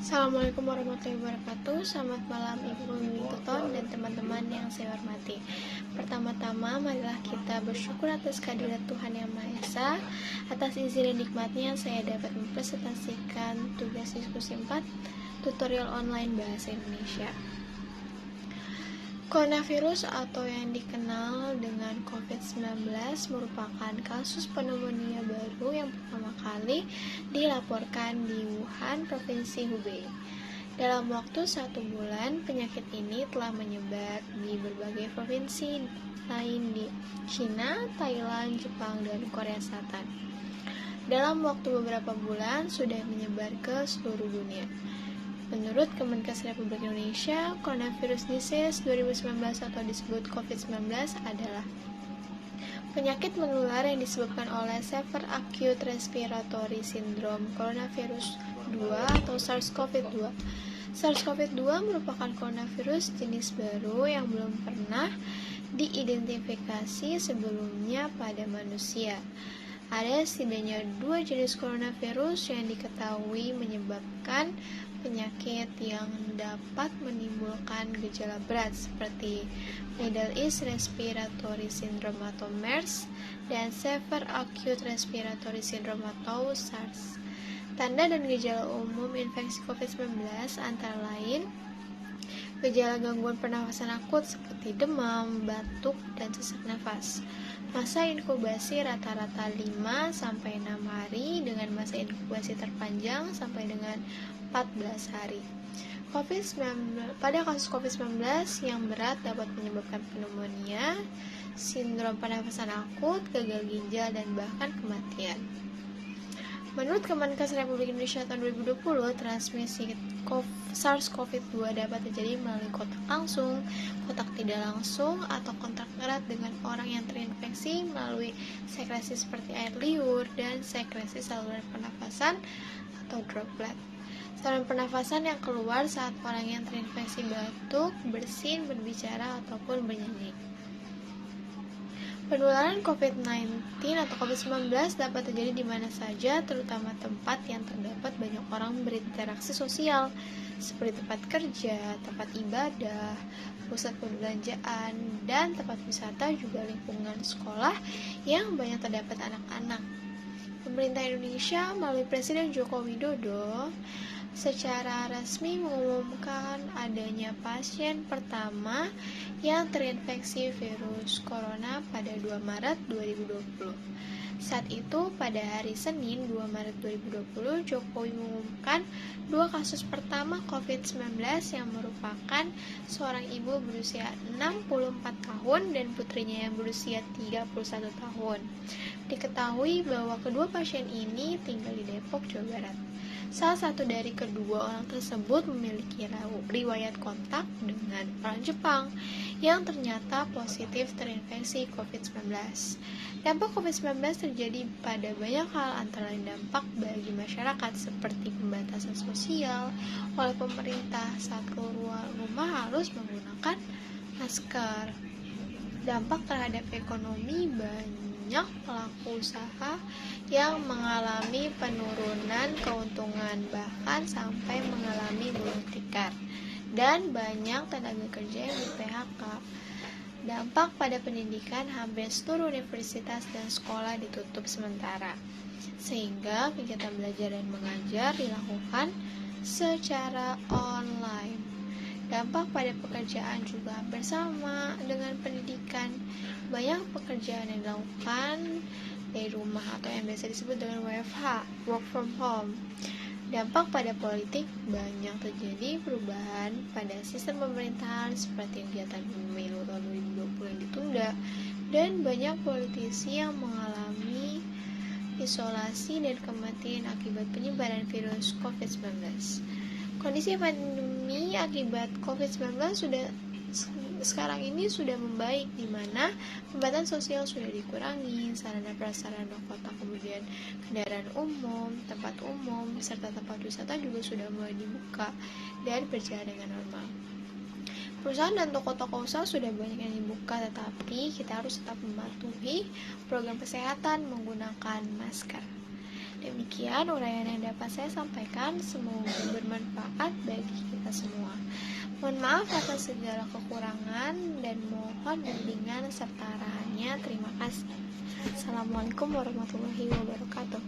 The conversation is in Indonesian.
Assalamualaikum warahmatullahi wabarakatuh. Selamat malam Ibu Winteton dan teman-teman yang saya hormati. Pertama-tama, marilah kita bersyukur atas kehadirat Tuhan Yang Maha Esa. Atas izin dan nikmatnya, saya dapat mempresentasikan tugas diskusi 4 tutorial online bahasa Indonesia. Coronavirus atau yang dikenal dengan COVID-19 merupakan kasus pneumonia baru yang pertama kali dilaporkan di Wuhan, Provinsi Hubei. Dalam waktu 1 bulan, penyakit ini telah menyebar di berbagai provinsi lain di China, Thailand, Jepang, dan Korea Selatan. Dalam waktu beberapa bulan, sudah menyebar ke seluruh dunia. Menurut Kemenkes Republik Indonesia, Coronavirus Disease 2019 atau disebut COVID-19 adalah penyakit menular yang disebabkan oleh Severe Acute Respiratory Syndrome Coronavirus 2 atau SARS-CoV-2. SARS-CoV-2 merupakan coronavirus jenis baru yang belum pernah diidentifikasi sebelumnya pada manusia. Ada setidaknya 2 jenis coronavirus yang diketahui menyebabkan penyakit yang dapat menimbulkan gejala berat seperti Middle East Respiratory Syndrome atau MERS dan Severe Acute Respiratory Syndrome atau SARS. Tanda dan gejala umum infeksi COVID-19 antara lain gejala gangguan pernafasan akut seperti demam, batuk, dan sesak nafas. Masa inkubasi rata-rata 5-6 hari dengan masa inkubasi terpanjang sampai dengan 14 hari. Pada kasus COVID-19 yang berat dapat menyebabkan pneumonia, sindrom pernafasan akut, gagal ginjal, dan bahkan kematian. Menurut Kemenkes Republik Indonesia tahun 2020, transmisi SARS-CoV-2 dapat terjadi melalui kontak langsung, kontak tidak langsung, atau kontak erat dengan orang yang terinfeksi melalui sekresi seperti air liur dan sekresi saluran pernafasan atau droplet. Saluran pernafasan yang keluar saat orang yang terinfeksi batuk, bersin, berbicara, ataupun bernyanyi. Penularan COVID-19 atau COVID-19 dapat terjadi di mana saja, terutama tempat yang terdapat banyak orang berinteraksi sosial, seperti tempat kerja, tempat ibadah, pusat perbelanjaan, dan tempat wisata, juga lingkungan sekolah yang banyak terdapat anak-anak. Pemerintah Indonesia melalui Presiden Joko Widodo secara resmi mengumumkan adanya pasien pertama yang terinfeksi virus corona pada 2 Maret 2020. Saat itu, pada hari Senin 2 Maret 2020, Jokowi mengumumkan 2 kasus pertama COVID-19 yang merupakan seorang ibu berusia 64 tahun dan putrinya yang berusia 31 tahun. Diketahui bahwa kedua pasien ini tinggal di Depok, Jawa Barat. Salah satu dari kedua orang tersebut memiliki riwayat kontak dengan orang Jepang yang ternyata positif terinfeksi COVID-19. Dampak COVID-19 terjadi pada banyak hal, antara lain dampak bagi masyarakat seperti pembatasan sosial oleh pemerintah saat keluar rumah harus menggunakan masker. Dampak terhadap ekonomi, banyak pelaku usaha yang mengalami penurunan keuntungan bahkan sampai mengalami gulung tikar, dan banyak tenaga kerja yang di-PHK. Dampak pada pendidikan, hampir seluruh universitas dan sekolah ditutup sementara, sehingga kegiatan belajar dan mengajar dilakukan secara online. Dampak pada pekerjaan juga hampir sama dengan pendidikan. Banyak pekerjaan yang dilakukan dari rumah atau yang biasa disebut dengan WFH, work from home. Dampak pada politik, banyak terjadi perubahan pada sistem pemerintahan seperti kegiatan pemilu tahun 2020 yang ditunda, dan banyak politisi yang mengalami isolasi dan kematian akibat penyebaran virus COVID-19. Kondisi pandemi akibat COVID-19 sekarang ini sudah membaik, di mana pembatasan sosial sudah dikurangi, sarana prasarana kota, kemudian kendaraan umum, tempat umum, serta tempat wisata juga sudah mulai dibuka dan berjalan dengan normal. Perusahaan dan toko-toko usaha sudah banyak yang dibuka, tetapi kita harus tetap mematuhi program kesehatan menggunakan masker. Demikian uraian yang dapat saya sampaikan, semoga bermanfaat bagi kita semua. Mohon maaf atas segala kekurangan dan mohon bimbingan serta arahannya. Terima kasih. Assalamualaikum warahmatullahi wabarakatuh.